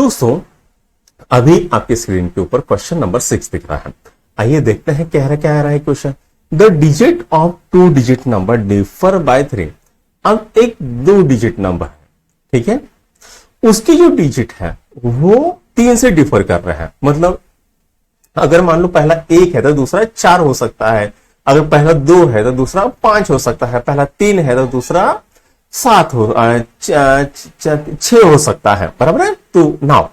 दोस्तों अभी आपके स्क्रीन के ऊपर क्वेश्चन नंबर 6 दिख रहा है। आइए देखते हैं क्या आ रहा है question. The digit of 2 digit number differ by 3। अब एक 2 डिजिट नंबर है, ठीक है, उसकी जो डिजिट है वो 3 से डिफर कर रहा है। मतलब अगर मान लो पहला 1 है तो दूसरा 4 हो सकता है, अगर पहला 2 है तो दूसरा 5 हो सकता है, पहला 3 है तो दूसरा 6 हो सकता है, बराबर है। तो नाउ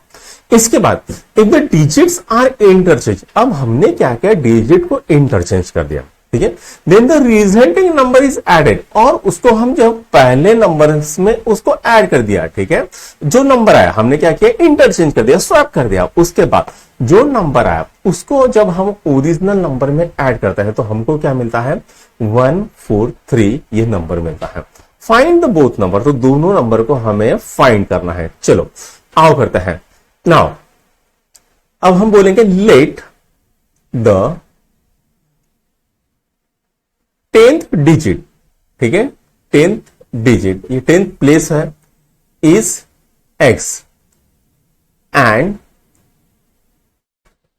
इसके बाद if the digits are interchange, अब हमने क्या किया, डिजिट को इंटरचेंज कर दिया, ठीक है। Then the resulting number is added, और उसको हम जब पहले नंबर में उसको ऐड कर दिया, ठीक है, जो नंबर आया हमने क्या किया, इंटरचेंज कर दिया, स्वैप कर दिया। उसके बाद जो नंबर आया उसको जब हम ओरिजिनल नंबर में ऐड करते हैं तो हमको क्या मिलता है, 143 ये नंबर मिलता है। फाइंड द बोथ नंबर, तो दोनों नंबर को हमें फाइंड करना है। चलो आओ करते हैं। नाउ अब हम बोलेंगे लेट द 10th डिजिट, ठीक है, 10th डिजिट, ये 10th प्लेस है, is x and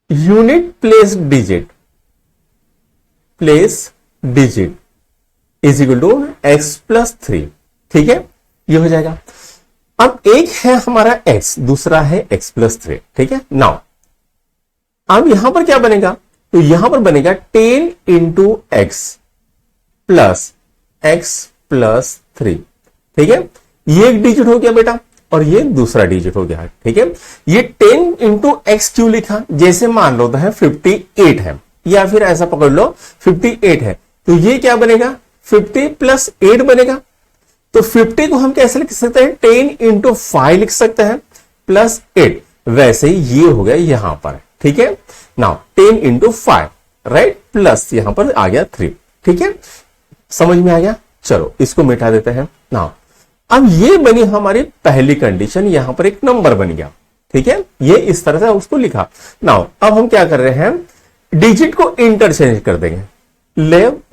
unit place digit is equal to x plus 3, ठीक है, ये हो जाएगा। अब एक है हमारा x, दूसरा है x प्लस 3, ठीक है। नाउ अब यहां पर क्या बनेगा, तो यहां पर बनेगा 10 इंटू एक्स प्लस 3, ठीक है। ये एक डिजिट हो गया बेटा और ये दूसरा डिजिट हो गया, ठीक है। ये 10 इंटू एक्स क्यों लिखा, जैसे मान लो है 58 है, या फिर ऐसा पकड़ लो 58 है, तो ये क्या बनेगा, 50 प्लस 8 बनेगा। तो 50 को हम कैसे लिख सकते हैं, 10 इंटू 5 लिख सकते हैं प्लस 8, वैसे ही ये हो गया यहां पर, ठीक है। नाउ 10 इंटू 5 राइट, प्लस यहां पर आ गया 3, ठीक है, समझ में आ गया। चलो इसको मिटा देते हैं। नाउ अब ये बनी हमारी पहली कंडीशन, यहां पर एक नंबर बन गया, ठीक है, ये इस तरह से उसको लिखा। नाउ अब हम क्या कर रहे हैं, डिजिट को इंटरचेंज कर देंगे।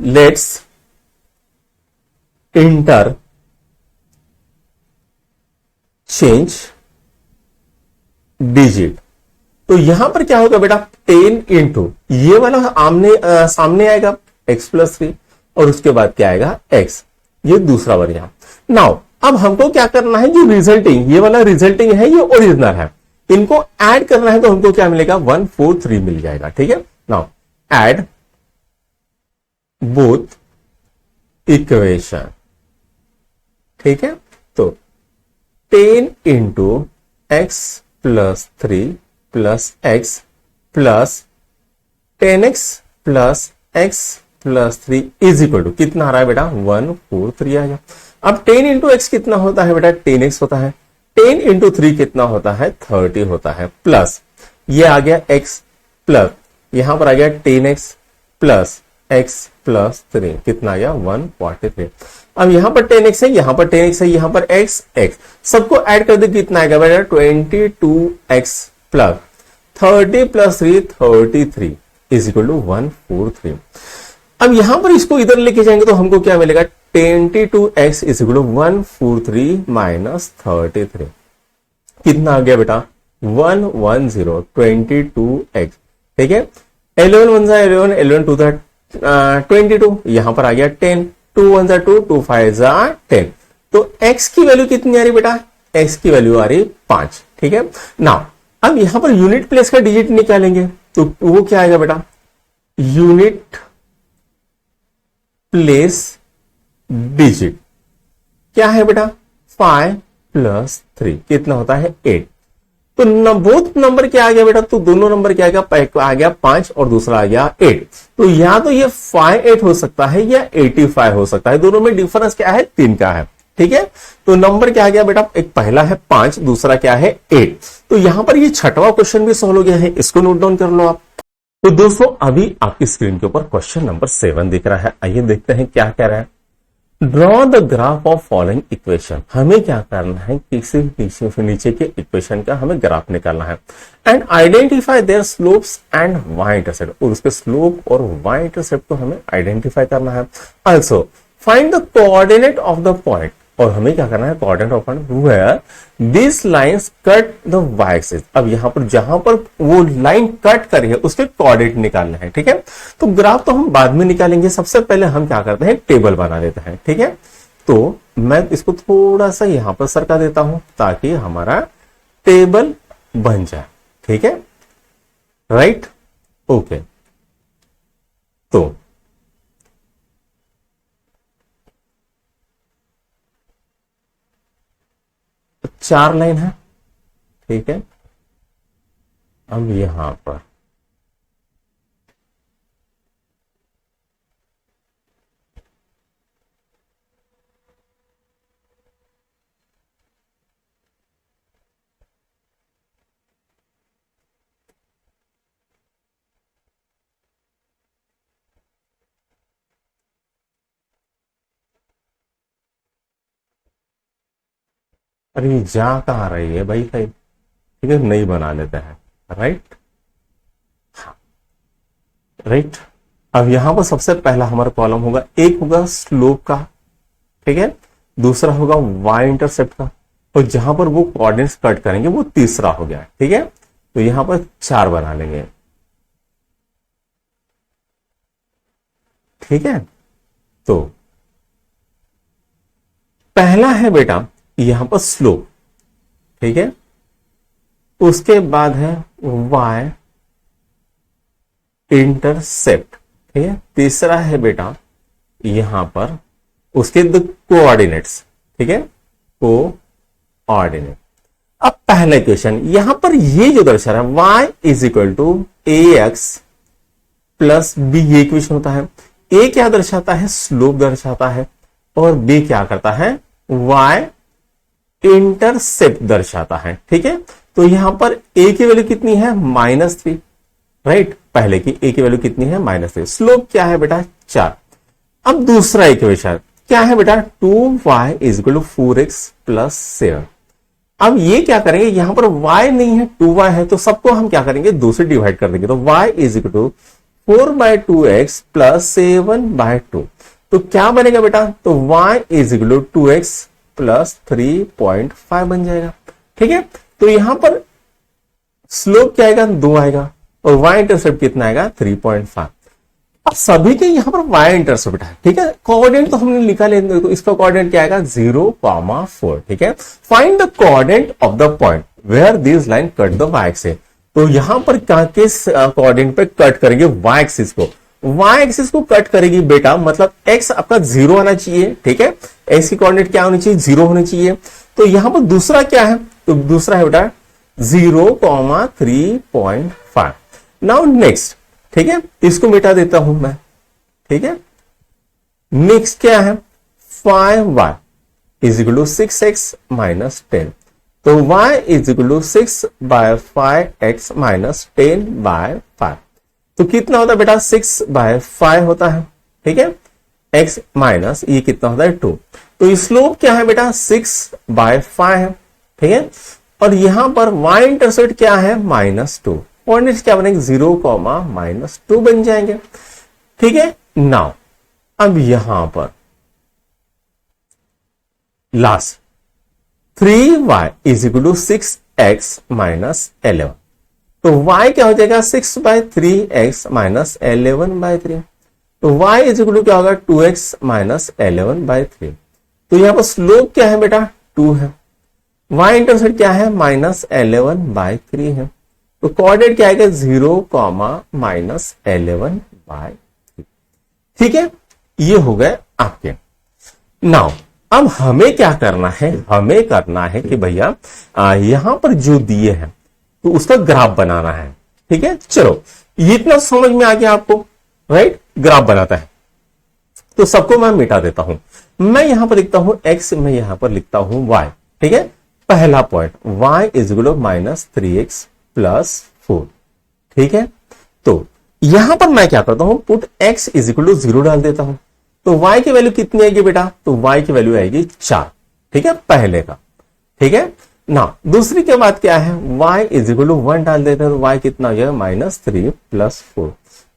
लेट्स इंटर चेंज डिजिट, तो यहां पर क्या होगा बेटा, 10 इंटू ये वाला सामने आएगा x प्लस 3, और उसके बाद क्या आएगा x, ये दूसरा वाला यहां। नाउ अब हमको क्या करना है, जो रिजल्टिंग ये वाला रिजल्टिंग है ये ओरिजिनल है, इनको ऐड करना है, तो हमको क्या मिलेगा, 143 मिल जाएगा, ठीक है। नाउ ऐड बोथ इक्वेशन, ठीक है, तो 10 into x plus 3 plus x plus 10x plus x plus 3 is equal to कितना आ रहा है बेटा, 143 आएगा। अब 10 इंटू एक्स कितना होता है बेटा, 10x होता है, 10 इंटू 3 कितना होता है, 30 होता है, प्लस ये आ गया x प्लस यहां पर आ गया 10x प्लस x प्लस 3 कितना आ गया, 143। अब यहां पर 10x है, यहां पर 10x है, यहां पर x सबको ऐड कर दे, कितना आएगा बेटा, 22x plus 30 plus 3 33 is equal to 143। अब यहां पर इसको इधर लेके जाएंगे तो हमको क्या मिलेगा, 22x is equal to 143 minus 33, कितना आ गया बेटा, 110 22x, ठीक है। 11 1 जा 11, 11 2 जा 22, यहां पर आ गया 10, 2 1 जा 2, 2 5 जा 10, तो x की वैल्यू कितनी आ रही बेटा, x की वैल्यू आ रही 5, ठीक है। नाउ अब यहां पर यूनिट प्लेस का डिजिट निकालेंगे तो वो क्या आएगा बेटा, यूनिट प्लेस डिजिट क्या है बेटा, 5 प्लस 3 कितना होता है 8, तो बोथ नंबर क्या आ गया बेटा, तो दोनों नंबर क्या आ गया 5 और दूसरा आ गया 8, तो या तो ये 58 हो सकता है या 85 हो सकता है, दोनों में डिफरेंस क्या है, 3 का है, ठीक है। तो नंबर क्या आ गया बेटा, एक पहला है 5, दूसरा क्या है 8, तो यहां पर ये छठवां क्वेश्चन भी सॉल्व हो गया है, इसको नोट डाउन कर लो आप। तो दोस्तों अभी आपकी स्क्रीन के ऊपर क्वेश्चन नंबर 7 दिख रहा है, आइए देखते हैं क्या कह रहा है। Draw the graph of following equation, हमें क्या करना है, किसी नीचे के इक्वेशन का हमें ग्राफ निकालना है, and identify their slopes and y intercept, और उसके स्लोप और वाई इंटरसेप्ट को हमें आइडेंटिफाई करना है। Also find the coordinate of the point, और हमें क्या करना है, coordinate of point where this lines cut the y axis. अब यहां पर जहां पर वो लाइन कट करी है उसके कोऑर्डिनेट निकालना है, ठीक है। तो ग्राफ तो हम बाद में निकालेंगे, सबसे पहले हम क्या करते हैं, टेबल बना लेते हैं, ठीक है। तो मैं इसको थोड़ा सा यहां पर सरका देता हूं ताकि हमारा टेबल बन जाए, ठीक है, राइट, ओके। तो चार लाइन है, ठीक है। अब यहां पर अरे ये जा कहां रही है भाई, कहीं, ठीक है, नहीं बना लेते हैं, राइट, राइट। अब यहां पर सबसे पहला हमारा कॉलम होगा, एक होगा स्लोप का, ठीक है, दूसरा होगा वाई इंटरसेप्ट का, और जहां पर वो कोऑर्डिनेट्स कट करेंगे वो तीसरा हो गया, ठीक है। तो यहां पर चार बना लेंगे, ठीक है। तो पहला है बेटा यहां पर स्लोप, ठीक है, उसके बाद है वाई इंटरसेप्ट, ठीक है, तीसरा है बेटा यहां पर उसके कोऑर्डिनेट्स, ठीक है, कोऑर्डिनेट। अब पहला इक्वेशन यहां पर ये जो दर्शा रहा है y is equal to a x plus b, ये इक्वेशन होता है। ए क्या दर्शाता है, स्लोप दर्शाता है, और बी क्या करता है, y इंटरसेप्ट दर्शाता है, ठीक है। तो यहां पर ए की वैल्यू कितनी है, -3, राइट, पहले की ए की वैल्यू कितनी है, -3। स्लोप क्या है बेटा, 4। अब दूसरा इक्वेशन क्या है बेटा, 2y is equal to 4x plus 7। अब ये क्या करेंगे, यहां पर y नहीं है 2y है, तो सबको हम क्या करेंगे, 2 से डिवाइड कर देंगे। तो y is equal to 4/2x plus 7/2। तो क्या बनेगा बेटा, तो y is equal to 2x plus 3.5 बन जाएगा, ठीक है। तो यहां पर स्लोप क्या आएगा, 2 आएगा, और y इंटरसेप्ट कितना आएगा, 3.5। अब सभी के यहां पर y इंटरसेप्ट है, ठीक है। कोऑर्डिनेट तो हमने लिखा लेंगे, तो इसका कोऑर्डिनेट क्या आएगा, 0,4, ठीक है। Find the coordinate of the point where this line cut the y axis. तो यहां पर क्या किस कोऑर्डिनेट पे कट करेंगे, y एक्सिस को, y एक्सिस को कट करेगी बेटा, मतलब x आपका 0 आना चाहिए, ठीक है। x की कोऑर्डिनेट क्या होनी चाहिए, 0 होनी चाहिए। तो यहां पर दूसरा क्या है, तो दूसरा है बेटा 0,3.5। नाउ नेक्स्ट, ठीक है, इसको मिटा देता हूं मैं, ठीक है। नेक्स्ट क्या है, 5y is equal to 6x minus 10। तो y is equal to 6/5x minus 10/5। तो कितना होता है बेटा, 6/5 होता है, ठीक है। x माइनस ये कितना होता है, 2। तो स्लोप क्या है बेटा, 6/5 है, ठीक है। और यहां पर y इंटरसेप्ट क्या है, -2। कोऑर्डिनेट्स क्या बनेंगे, 0, -2 बन जाएंगे, ठीक है। नाउ अब यहां पर last 3y is equal to 6x minus 11। तो y क्या हो जाएगा, 6/3x माइनस 11/3। तो y इज इक्वल टू क्या होगा, 2x माइनस 11/3। तो यहां पर स्लोप क्या है बेटा, 2 है, y इंटरसेप्ट क्या है, -11/3 है। तो कोऑर्डिनेट क्या आएगा, 0, -11/3, ठीक है। ये हो गए आपके। नाउ अब हमें क्या करना है, हमें करना है कि भैया यहां पर जो दिए हैं तो उसका ग्राफ बनाना है, ठीक है। चलो ये इतना समझ में आ गया आपको, राइट, ग्राफ बनाता है। तो सबको मैं मिटा देता हूं, मैं यहां पर लिखता हूं x, मैं यहां पर लिखता हूं y, ठीक है। पहला point y is equal to -3x plus 4, ठीक है। तो यहां पर मैं क्या करता हूं, put x is equal to 0 डाल देता हूं। तो y की वैल्यू कितनी आएगी बेटा, तो y की वैल्यू आएगी 4, ठीक है, पहले का, ठीक है ना। दूसरी के बाद क्या है, y इज इक्वल टू 1 डाल देते हैं, तो y कितना हो जाएगा, -3 प्लस 4।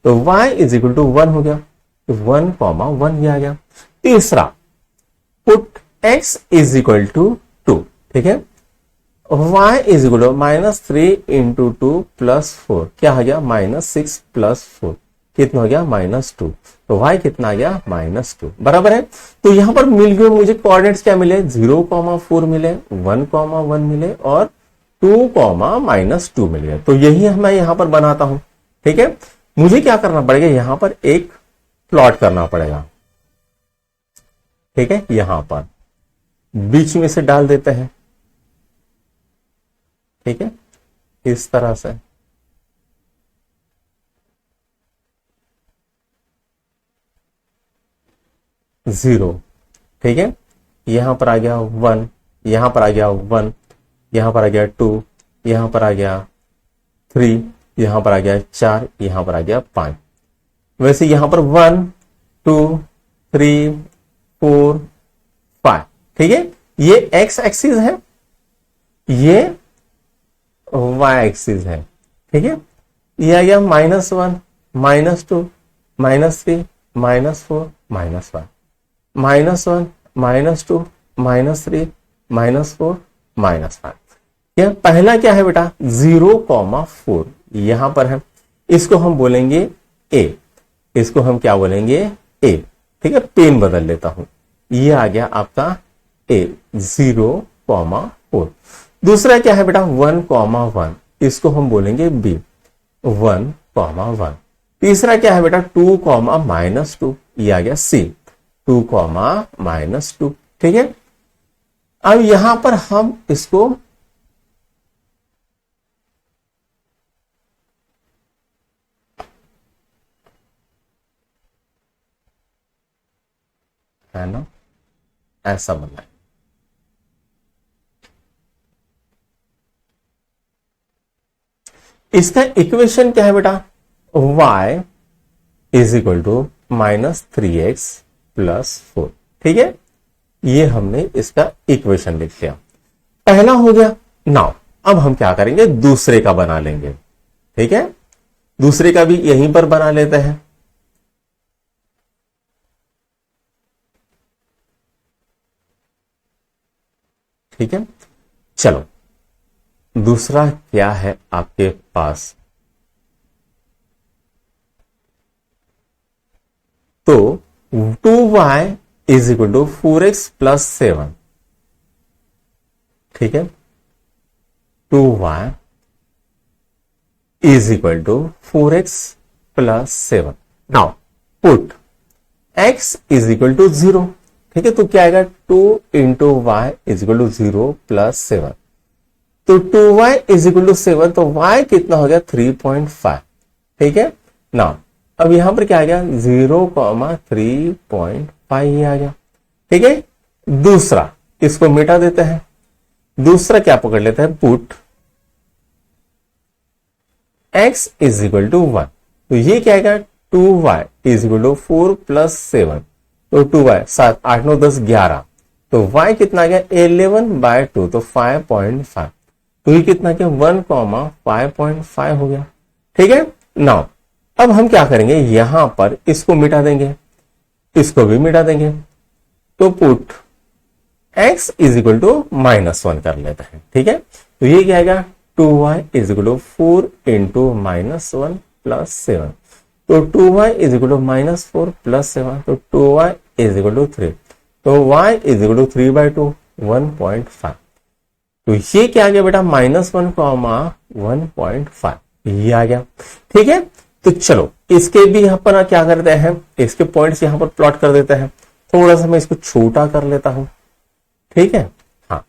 तो y इज इक्वल टू 1 हो गया, 1, 1 ये आ गया। तीसरा put x is equal to 2, ठीक है। y is equal to -3 into 2 plus 4, क्या हो गया -6 प्लस 4, कितना हो गया -2, तो y कितना आ गया -2, बराबर है। तो यहां पर मिल गए मुझे कोऑर्डिनेट्स क्या मिले, 0,4 मिले, 1,1 मिले और 2,-2 मिल गए। तो यही मैं यहां पर बनाता हूं, ठीक है। मुझे क्या करना पड़ेगा, यहां पर एक प्लॉट करना पड़ेगा, ठीक है। यहां पर बीच में से डाल देते हैं, ठीक है, इस तरह से। जीरो, ठीक है, यहां पर आ गया 1, यहां पर आ गया 1, यहां पर आ गया 2, यहां पर आ गया 3, यहां पर आ गया 4, यहां पर आ गया 5। वैसे यहां पर 1 2 3 4 5, ठीक है। ये एक्स एक्सिस है, ये वाई एक्सिस है, ठीक है। ये आ गया -1 -2 -3 -4 -5, -1 -2 -3 -4 -5। यह पहला क्या है बेटा, 0,4 यहां पर है, इसको हम बोलेंगे a, इसको हम क्या बोलेंगे a, ठीक है। पेन बदल लेता हूं, ये आ गया आपका a 0,4। दूसरा क्या है बेटा 1,1, इसको हम बोलेंगे b 1,1। तीसरा क्या है बेटा 2,-2, ये आ गया c 2,-2, ठीक है। अब यहां पर हम इसको है ना ऐसा बनाए, इसका इक्वेशन क्या है बेटा, y is equal to -3x plus 4, ठीक है। ये हमने इसका इक्वेशन लिख लिया, पहला हो गया। नाउ अब हम क्या करेंगे, दूसरे का बना लेंगे, ठीक है। दूसरे का भी यहीं पर बना लेते हैं, ठीक है। चलो दूसरा क्या है आपके पास, तो 2y is equal to 4x plus 7, ठीक है। 2y is equal to 4x plus 7। Now put x is equal to 0, ठीक है। तो क्या आएगा 2 into y is equal to 0 plus 7, तो 2y इज इक्वल टू 7, तो y कितना हो गया 3.5, ठीक है। नाउ अब यहां पर क्या आ गया 0,3.5 ये आ गया, ठीक है। दूसरा इसको मिटा देते हैं, दूसरा क्या पकड़ लेते हैं, put x is equal to 1, तो ये क्या आएगा 2y is equal to 4 plus 7, तो 2y 7 8 9 10 11, तो y कितना आ गया 11/2, तो 5.5, तो ये कितना क्या 1,5.5 हो गया, ठीक है। नाउ अब हम क्या करेंगे, यहां पर इसको मिटा देंगे, इसको भी मिटा देंगे, तो put x is equal to -1 कर लेते हैं, ठीक है। तो ये क्या आएगा 2y is equal to 4 into -1 plus 7, तो 2y is equal to -4 plus 7, तो 2y इज इक्वल टू 3, तो y इज इक्वल टू 3/2 1.5, तो ये क्या आ गया बेटा -1,1.5 ये आ गया, ठीक है। तो चलो इसके भी यहां पर क्या करते हैं, इसके पॉइंट्स यहां पर प्लॉट कर देते हैं, थोड़ा सा मैं इसको छोटा कर लेता हूं, ठीक है। हाँ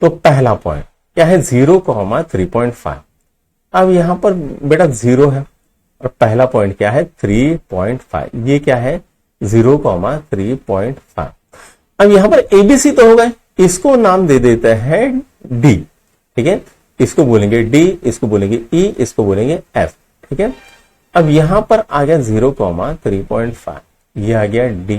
तो पहला पॉइंट क्या है 0,3.5, अब यहां पर बेटा 0 है और पहला पॉइंट क्या है 3.5, ये क्या है 0,3.5। अब यहां पर एबीसी तो हो गए, इसको नाम दे देते हैं डी, ठीक है। इसको बोलेंगे डी, इसको बोलेंगे ई, इसको बोलेंगे एफ, ठीक है। अब यहां पर आ गया 0,3.5, ये आ गया डी,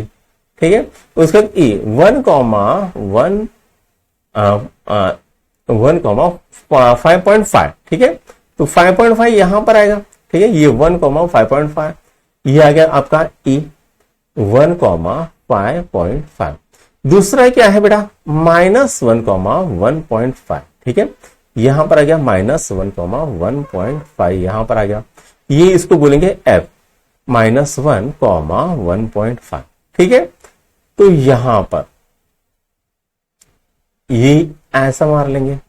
ठीक है। उसके बाद ई 1,5.5, ठीक है। तो 5.5 यहां पर आएगा, ठीक है। ये 1,5.5 ये आ गया आपका ई 1,5.5। दूसरा क्या है बेटा, -1, 1.5, ठीक है, यहां पर आ गया -1, 1.5 यहां पर आ गया, ये इसको बोलेंगे f, -1, 1.5, ठीक है। तो यहां पर ये ऐसा मार लेंगे,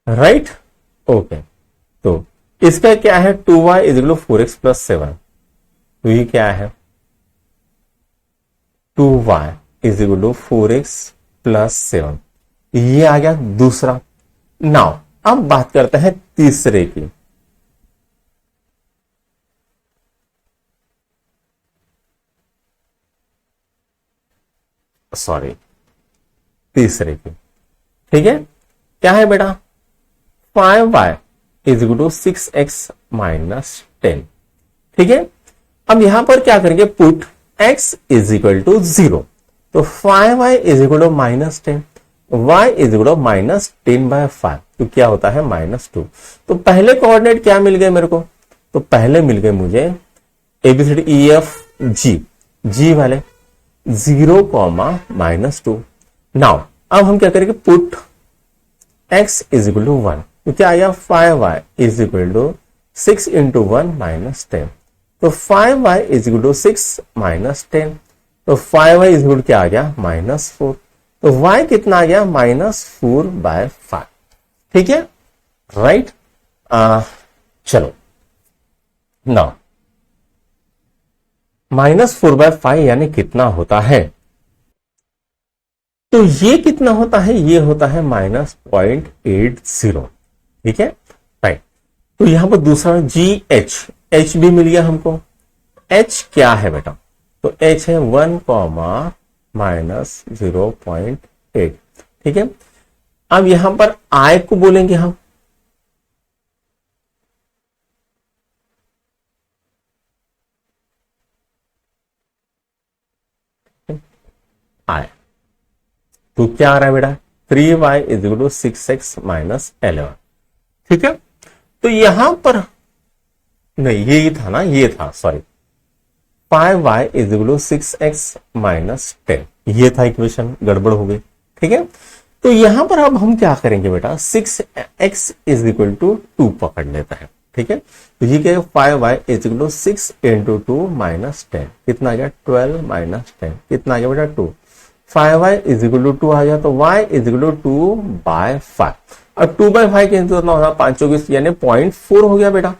राइट, ओके। तो इसका क्या है, 2y is equal to 4x plus 7, तो ये क्या है, 2y is equal to 4x plus 7, ये आ गया दूसरा। नाउ अब बात करते हैं तीसरे की, सॉरी तीसरे की, ठीक है, क्या है बेटा, 5y is equal to 6x minus 10, ठीक है। अब यहां पर क्या करेंगे, put x is equal to 0, तो 5y is equal to -10, y is equal to -10/5, तो क्या होता है -2। तो पहले कोऑर्डिनेट क्या मिल गए मेरे को, तो पहले मिल गए मुझे ABCDEF G वाले 0, -2। नाउ अब हम क्या करेंगे, put x is equal to 1, तो क्या आया, 5y is equal to 6 into 1 -10, तो 5y इज इक्वल टू 6 -10, तो 5y इज इक्वल क्या आ गया, -4, तो y कितना आ गया, -4/5, ठीक है, राइट। चलो नाउ -4/5 यानी कितना होता है, तो ये कितना होता है, ये होता है -0.80, ठीक है, राइट। तो यहां पर दूसरा h भी मिल गया हमको, h क्या है बेटा, तो h है 1, -0.8, ठीक है। अब यहां पर i को बोलेंगे हम, i, तो क्या आ रहा है बेटा, 3y is equal to 6x minus 11, ठीक है। तो यहां पर नहीं, ये था ना, ये था, sorry, 5y is equal to 6x minus 10, ये था इक्वेशन, गड़बड़ हो गई, ठीक है। तो यहां पर अब हम क्या करेंगे बेटा, 6x इज इक्वल टू 2 पकड़ लेता है, ठीक है। तो ये क्या है, 5y is equal to 6 into 2 minus 10, कितना आ गया, 12 माइनस 10, कितना आ गया बेटा, 2, 5y इज इक्वल टू 2 आ गया, तो y इज इक्वल टू 2/5, अब 2/5 कैंसिल करना होगा, 5 यानी 0.4 हो गया बेटा,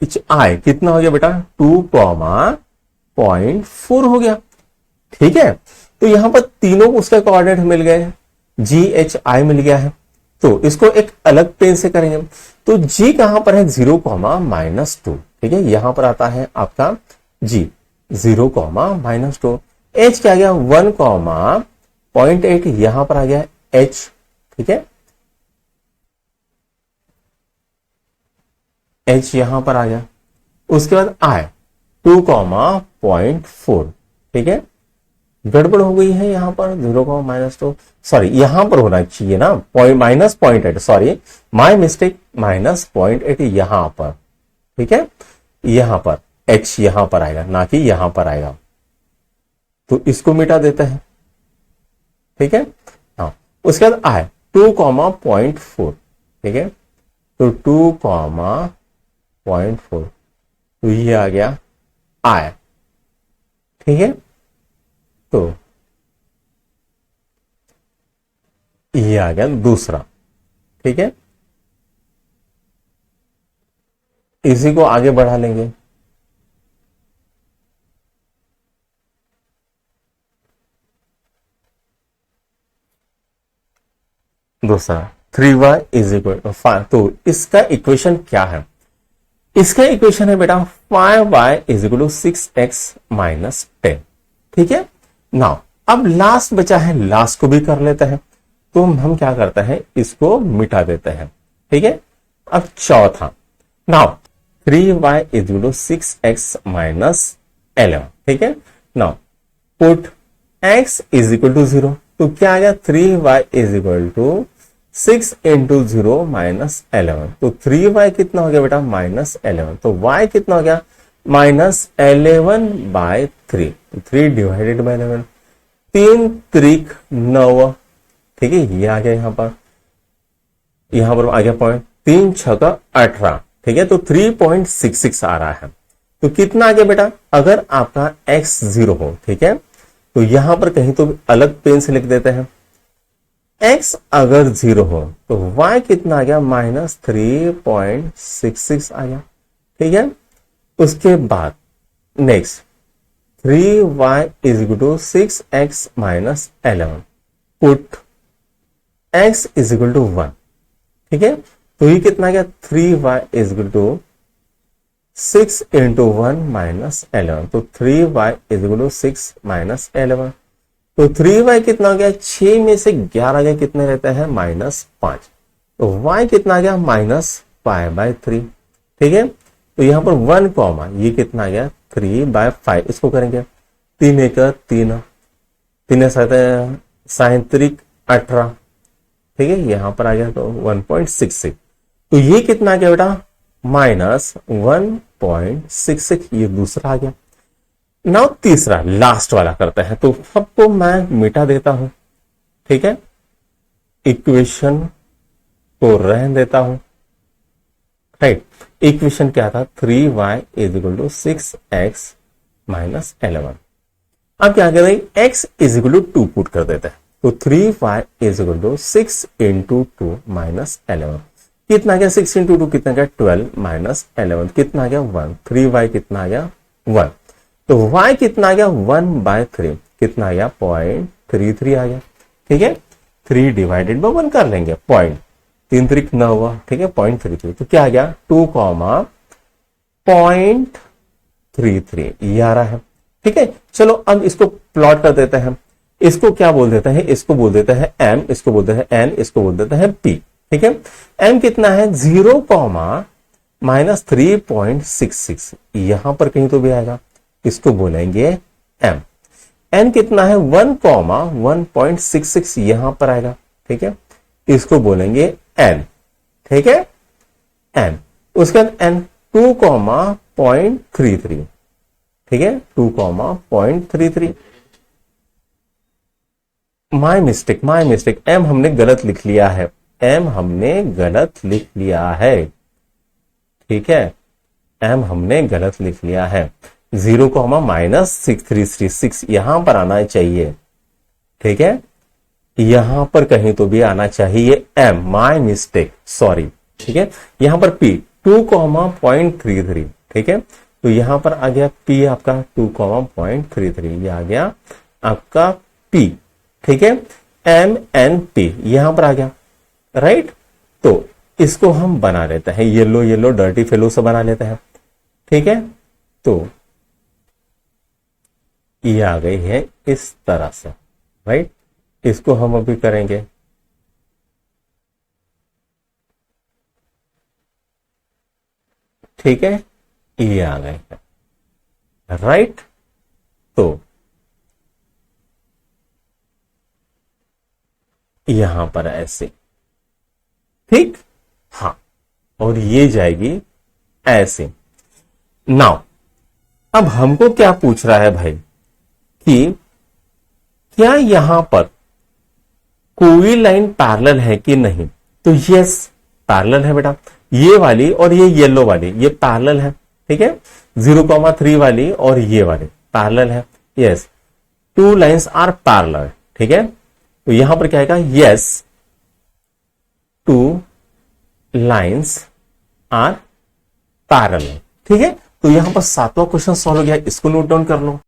i कितना हो गया बेटा, 2,0.4 हो गया, ठीक है। तो यहां पर तीनों उसके कोऑर्डिनेट मिल गए, GHI मिल गया है, तो इसको एक अलग पेन से करेंगे, तो G कहां पर है, 0, -2, ठीक है, यहां पर आता है आपका G 0, -2, H क्या गया, 1, 0.8, यहां पर आ गया H, ठीक है, H यहां पर आ गया, उसके बाद I 2,4, ठीक है, गड़बड़ हो गई है यहां पर, 0, -2, सॉरी यहां पर होना चाहिए ना, -0.8, सॉरी माय मिस्टेक, -0.8 यहां पर, ठीक है, यहां पर H यहां पर आएगा, ना कि यहां पर आएगा, तो इसको मिटा देते हैं, ठीक है। हाँ, उसके बाद I 2,4, ठीक है, तो 2,4, तो ये आ गया I, ठीक है, तो ये आ गया दूसरा, ठीक है, इसी को आगे बढ़ा लेंगे, दूसरा 3y इज इक्वल टू 5, तो इसका इक्वेशन क्या है, इसका इक्वेशन है बेटा 5y is equal to 6x minus 10, ठीक है। नाउ अब लास्ट बचा है, लास्ट को भी कर लेते हैं, तो हम क्या करते हैं, इसको मिटा देते हैं, ठीक है। अब चौथा, now 3y is equal to 6x minus 11, ठीक है। Now put x is equal to 0, तो क्या आ गया 3y is equal to 6 into 0 minus 11। तो 3y कितना हो गया बेटा -11। तो y कितना हो गया -11/3। 3 डिवाइडेड बाय 11, 3 त्रिक 9। ठीक है, ये आ गया यहां पर आ गया पॉइंट, 3 छका 18। ठीक है, तो 3.66 आ रहा है। तो कितना आ गया बेटा, अगर आपका x 0 हो, ठीक है, तो यहां पर कहीं तो अलग पेन से लिख देते हैं। x अगर 0 हो तो y कितना आ गया -3.66 आ गया। ठीक है, उसके बाद next 3y is equal to 6x minus 11, put x is equal to 1। ठीक है, तो ये कितना आ गया 3y is equal to 6 into 1 minus 11। तो 3y is equal to 6 minus 11। तो 3y कितना हो गया, 6 में से 11 गया कितने रहते हैं -5। तो y कितना आ गया -5/3। ठीक है, तो यहां पर 1 कॉमा ये कितना आ गया 3/5। इसको करेंगे 3 1 3, 3 37 18। ठीक है, यहां पर आ गया तो 1.66। तो ये कितना आ गया बेटा -1.66। ये दूसरा आ गया। नाउ तीसरा लास्ट वाला करते हैं। तो सबको मैं मिटा देता हूं। ठीक है, इक्वेशन को रहने देता हूं। राइट, इक्वेशन क्या था 3y is equal to 6x minus 11। अब क्या करें, x is equal to 2 put कर देते हैं। तो 3y is equal to 6 into 2 minus 11। कितना गया 6 इंटू 2 कितना गया 12 माइनस 11 कितना गया 1। 3y कितना आ गया 1। तो y कितना आ गया 1/3 कितना आ गया 0.33 आ गया। ठीक है, 3 डिवाइडेड बाय 1 कर लेंगे, पॉइंट 3 त्रिक 9 हुआ। ठीक है, 0.33। तो क्या आ गया 2,033 ये आ रहा है। ठीक है, चलो अब इसको प्लॉट कर देते हैं। इसको क्या बोल देते हैं, इसको बोल देते हैं m, इसको बोलते हैं n, इसको बोल देते हैं p। ठीक है, m कितना है 0, -3.66, यहां पर कहीं तो भी आएगा, इसको बोलेंगे m। n कितना है 1, 1.66, यहां पर आएगा। ठीक है, इसको बोलेंगे n। ठीक है, n। उसके बाद n 2,033। ठीक है, 2,033। माय मिस्टेक m हमने गलत लिख लिया है, m हमने गलत लिख लिया है। ठीक है, m हमने गलत लिख लिया है। 0,-6336 यहां पर आना चाहिए। ठीक है, यहां पर कहीं तो भी आना चाहिए m, माय मिस्टेक, सॉरी। ठीक है, यहां पर p 2,033। ठीक है, तो यहां पर आ गया p आपका 2,033, ये आ गया आपका p। ठीक है, m n p यहां पर आ गया। राइट, तो इसको हम बना लेते हैं, येलो येलो डर्टी फेलो से बना लेते हैं। ठीक है, तो ये आ गई है इस तरह से। राइट, इसको हम अभी करेंगे। ठीक है, ये आ गए है। राइट, तो यहां पर ऐसे। ठीक, हाँ, और ये जाएगी ऐसे। नाउ अब हमको क्या पूछ रहा है भाई कि क्या यहां पर कोई लाइन पैरेलल है कि नहीं। तो यस, पैरेलल है बेटा, ये वाली और ये येलो वाली ये पैरेलल है। ठीक है, 0,3 वाली और ये वाली पैरेलल है। Yes, 2 lines are parallel. ठीक है, तो यहां पर क्या आएगा, यस 2 लाइंस आर पैरेलल। ठीक है, तो यहां पर 7वां क्वेश्चन सॉल्व हो गया, इसको नोट डाउन कर लो।